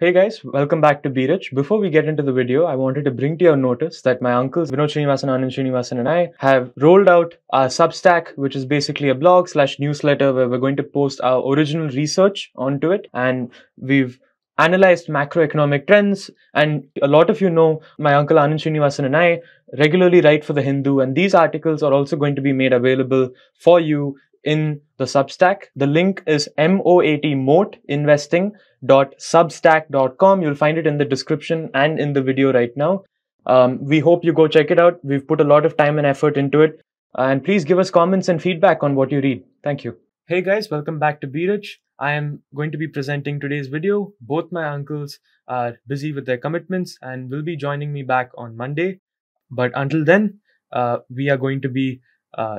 Hey guys, welcome back to Be Rich. Before we get into the video, I wanted to bring to your notice that my uncles VinodSrinivasan, Anand Srinivasan and I have rolled out our Substack, which is basically a blog/newsletter where we're going to post our original research onto it. And we've analyzed macroeconomic trends. And a lot of you know my uncle Anand Srinivasan and I regularly write for The Hindu. And these articles are also going to be made available for you in the Substack. The link is moatinvesting.substack.com. You'll find it in the description and in the video right now. We hope you go check it out. We've put a lot of time and effort into it. And please give us comments and feedback on what you read. Thank you. Hey guys, welcome back to Be Rich. I am going to be presenting today's video. Both my uncles are busy with their commitments and will be joining me back on Monday. But until then, we are going to be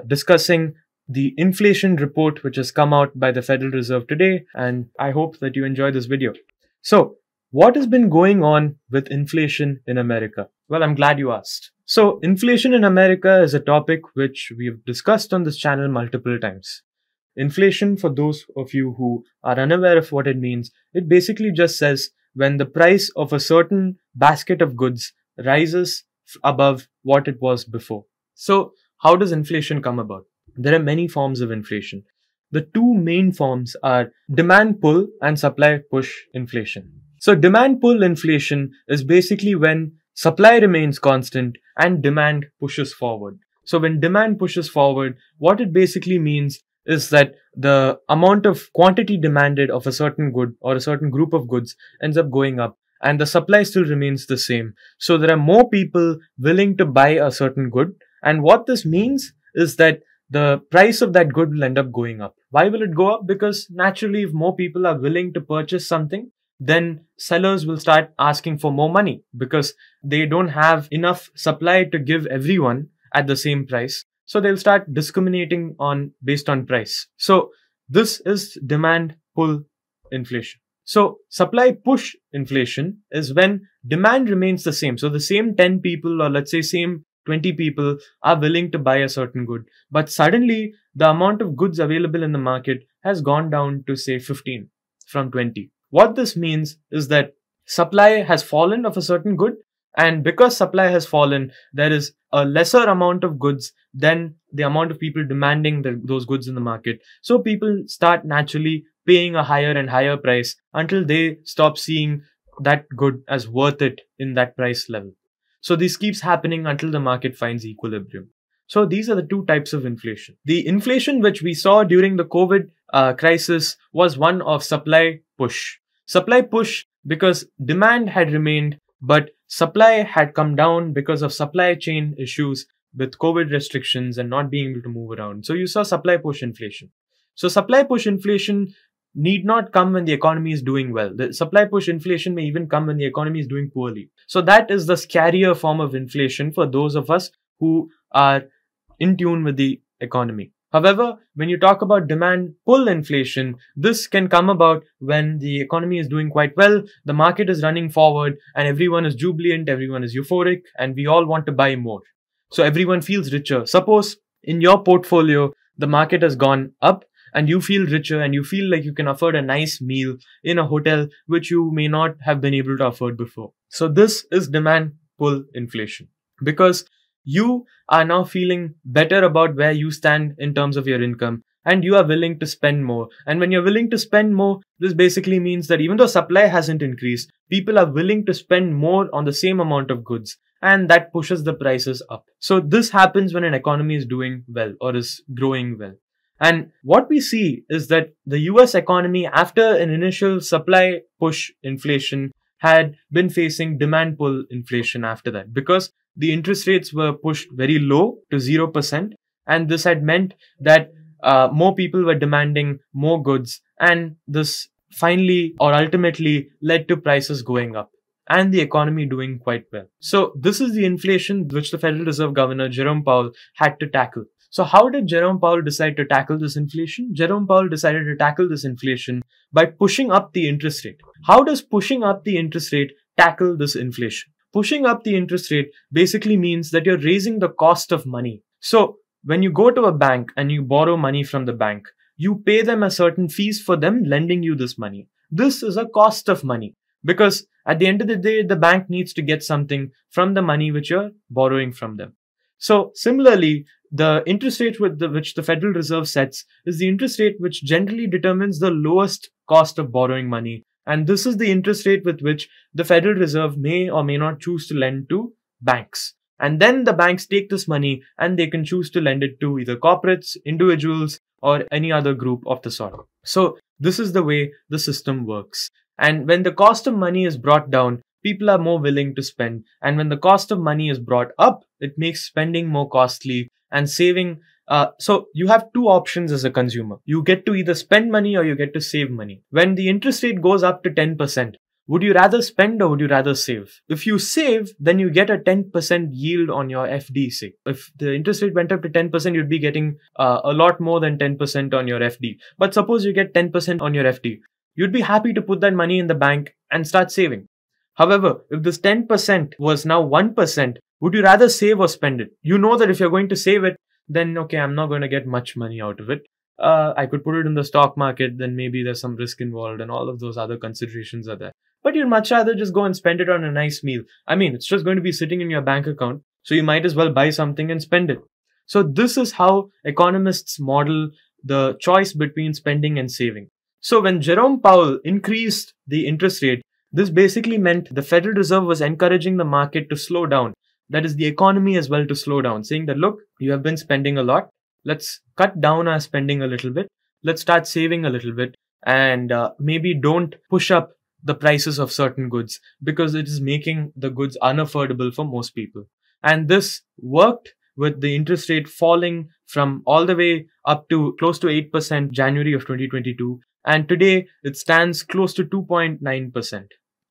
discussing the inflation report which has come out by the Federal Reserve today, and I hope that you enjoy this video. So, what has been going on with inflation in America? Well, I'm glad you asked. So, inflation in America is a topic which we've discussed on this channel multiple times. Inflation, for those of you who are unaware of what it means, it basically just says when the price of a certain basket of goods rises above what it was before. So, how does inflation come about? There are many forms of inflation. The two main forms are demand pull and supply push inflation. So demand pull inflation is basically when supply remains constant and demand pushes forward. So when demand pushes forward, what it basically means is that the amount of quantity demanded of a certain good or a certain group of goods ends up going up and the supply still remains the same. So there are more people willing to buy a certain good, and what this means is that the price of that good will end up going up. Why will it go up? Because naturally, if more people are willing to purchase something, then sellers will start asking for more money because they don't have enough supply to give everyone at the same price. So they'll start discriminating based on price. So this is demand pull inflation. So supply push inflation is when demand remains the same. So the same 10 people, or let's say same 20 people are willing to buy a certain good, but suddenly the amount of goods available in the market has gone down to say 15 from 20. What this means is that supply has fallen of a certain good, and because supply has fallen, there is a lesser amount of goods than the amount of people demanding those goods in the market. So people start naturally paying a higher and higher price until they stop seeing that good as worth it in that price level. So this keeps happening until the market finds equilibrium. So these are the two types of inflation. The inflation which we saw during the COVID crisis was one of supply push. Supply push because demand had remained, but supply had come down because of supply chain issues with COVID restrictions and not being able to move around. So you saw supply push inflation. So supply push inflation need not come when the economy is doing well. The supply push inflation may even come when the economy is doing poorly. So that is the scarier form of inflation for those of us who are in tune with the economy. However, when you talk about demand pull inflation, this can come about when the economy is doing quite well, the market is running forward, and everyone is jubilant, everyone is euphoric, and we all want to buy more. So everyone feels richer. Suppose in your portfolio, the market has gone up, and you feel richer and you feel like you can afford a nice meal in a hotel which you may not have been able to afford before. So this is demand pull inflation because you are now feeling better about where you stand in terms of your income and you are willing to spend more. And when you're willing to spend more, this basically means that even though supply hasn't increased, people are willing to spend more on the same amount of goods, and that pushes the prices up. So this happens when an economy is doing well or is growing well. And what we see is that the US economy, after an initial supply push inflation, had been facing demand pull inflation after that because the interest rates were pushed very low to 0%. And this had meant that more people were demanding more goods. And this finally or ultimately led to prices going up and the economy doing quite well. So this is the inflation which the Federal Reserve Governor Jerome Powell had to tackle. So how did Jerome Powell decide to tackle this inflation? Jerome Powell decided to tackle this inflation by pushing up the interest rate. How does pushing up the interest rate tackle this inflation? Pushing up the interest rate basically means that you're raising the cost of money. So when you go to a bank and you borrow money from the bank, you pay them a certain fees for them lending you this money. This is a cost of money. because at the end of the day, the bank needs to get something from the money which you're borrowing from them. So similarly, the interest rate which the Federal Reserve sets is the interest rate which generally determines the lowest cost of borrowing money. And this is the interest rate with which the Federal Reserve may or may not choose to lend to banks. And then the banks take this money and they can choose to lend it to either corporates, individuals, or any other group of the sort. So this is the way the system works. And when the cost of money is brought down, people are more willing to spend. And when the cost of money is brought up, it makes spending more costly and saving. So you have two options as a consumer. You get to either spend money or you get to save money. When the interest rate goes up to 10%, would you rather spend or would you rather save? If you save, then you get a 10% yield on your FD, say. If the interest rate went up to 10%, you'd be getting a lot more than 10% on your FD. But suppose you get 10% on your FD. You'd be happy to put that money in the bank and start saving. However, if this 10% was now 1%, would you rather save or spend it? You know that if you're going to save it, then okay, I'm not going to get much money out of it. I could put it in the stock market, then maybe there's some risk involved and all of those other considerations are there. But you'd much rather just go and spend it on a nice meal. I mean, it's just going to be sitting in your bank account, so you might as well buy something and spend it. So this is how economists model the choice between spending and saving. So when Jerome Powell increased the interest rate, this basically meant the Federal Reserve was encouraging the market to slow down. That is, the economy as well to slow down, saying that, look, you have been spending a lot. Let's cut down our spending a little bit. Let's start saving a little bit, and maybe don't push up the prices of certain goods because it is making the goods unaffordable for most people. And this worked with the interest rate falling from all the way up to close to 8% January of 2022. And today it stands close to 2.9%.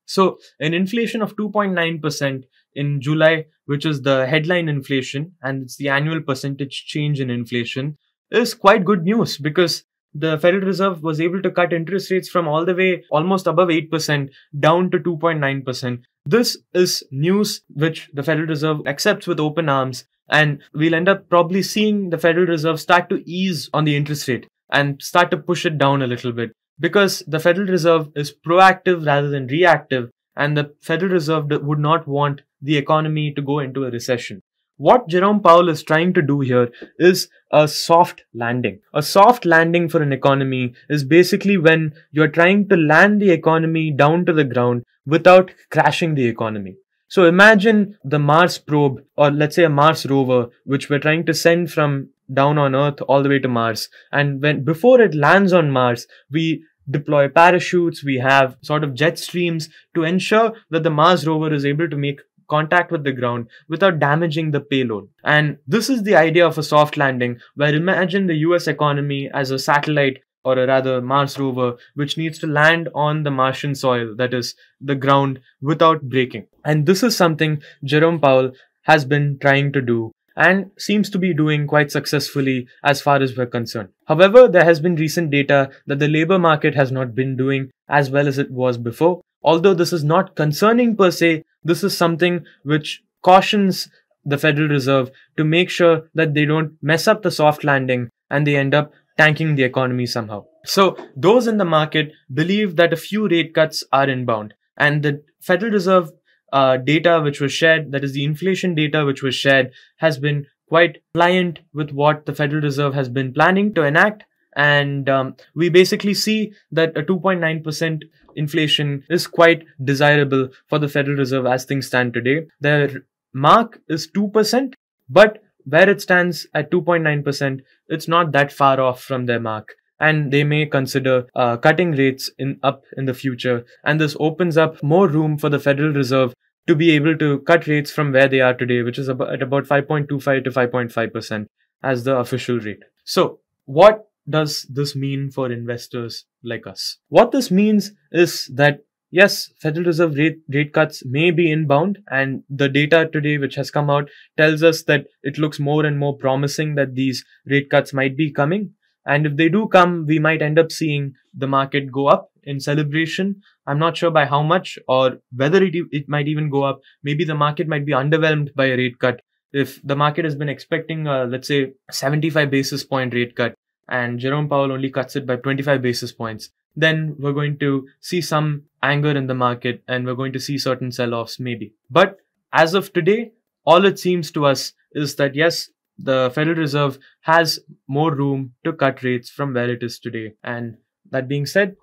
So an inflation of 2.9% in July, which is the headline inflation, and it's the annual percentage change in inflation, is quite good news because the Federal Reserve was able to cut interest rates from all the way almost above 8% down to 2.9%. This is news which the Federal Reserve accepts with open arms, and we'll end up probably seeing the Federal Reserve start to ease on the interest rate and start to push it down a little bit, because the Federal Reserve is proactive rather than reactive, and the Federal Reserve would not want the economy to go into a recession. What Jerome Powell is trying to do here is a soft landing. A soft landing for an economy is basically when you're trying to land the economy down to the ground without crashing the economy. So imagine the Mars probe, or let's say a Mars rover, which we're trying to send from down on Earth all the way to Mars. And before it lands on Mars, we deploy parachutes, we have sort of jet streams to ensure that the Mars rover is able to make contact with the ground without damaging the payload. And this is the idea of a soft landing, where imagine the US economy as a satellite, or a rather Mars rover, which needs to land on the Martian soil, that is the ground, without breaking. And this is something Jerome Powell has been trying to do and seems to be doing quite successfully as far as we're concerned. However, there has been recent data that the labor market has not been doing as well as it was before. Although this is not concerning per se, this is something which cautions the Federal Reserve to make sure that they don't mess up the soft landing and they end up tanking the economy somehow. So those in the market believe that a few rate cuts are inbound, and the Federal Reserve data which was shared, that is the inflation data which was shared, has been quite pliant with what the Federal Reserve has been planning to enact. And we basically see that a 2.9% inflation is quite desirable for the Federal Reserve as things stand today. Their mark is 2%, but where it stands at 2.9%, it's not that far off from their mark. And they may consider cutting rates up in the future. And this opens up more room for the Federal Reserve to be able to cut rates from where they are today, which is at about 5.25 to 5.5% as the official rate. So what does this mean for investors like us? What this means is that yes, Federal Reserve rate cuts may be inbound, and the data today which has come out tells us that it looks more and more promising that these rate cuts might be coming. And if they do come, we might end up seeing the market go up in celebration. I'm not sure by how much or whether it might even go up. Maybe the market might be underwhelmed by a rate cut. If the market has been expecting, let's say, 75 basis point rate cut, and Jerome Powell only cuts it by 25 basis points, then we're going to see some anger in the market and we're going to see certain sell-offs maybe. But as of today, all it seems to us is that yes, the Federal Reserve has more room to cut rates from where it is today. And that being said,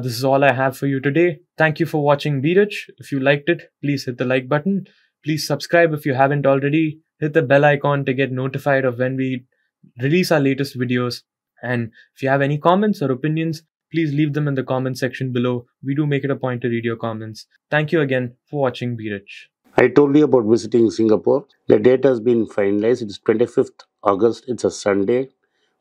this is all I have for you today. Thank you for watching Be Rich. If you liked it, please hit the like button. Please subscribe if you haven't already. Hit the bell icon to get notified of when we release our latest videos. And if you have any comments or opinions, please leave them in the comment section below. We do make it a point to read your comments. Thank you again for watching Be Rich. I told you about visiting Singapore. The date has been finalized. It's 25th August. It's a Sunday.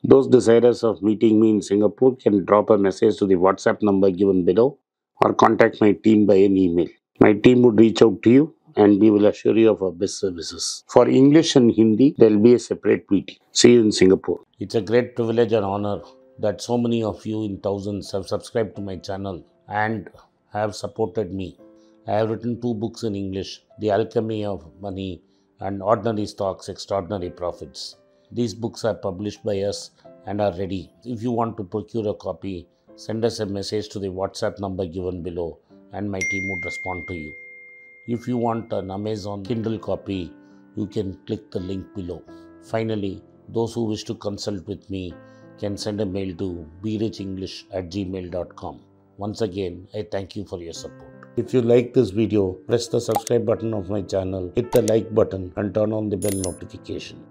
Those desirous of meeting me in Singapore can drop a message to the WhatsApp number given below or contact my team by an email. My team would reach out to you and we will assure you of our best services. For English and Hindi, there will be a separate meeting. See you in Singapore. It's a great privilege and honor that so many of you in thousands have subscribed to my channel and have supported me. I have written 2 books in English, The Alchemy of Money and Ordinary Stocks, Extraordinary Profits. These books are published by us and are ready. If you want to procure a copy, send us a message to the WhatsApp number given below and my team would respond to you. If you want an Amazon Kindle copy, you can click the link below. Finally, those who wish to consult with me can send a mail to berichenglish@gmail.com. Once again, I thank you for your support. If you like this video, press the subscribe button of my channel, hit the like button and turn on the bell notification.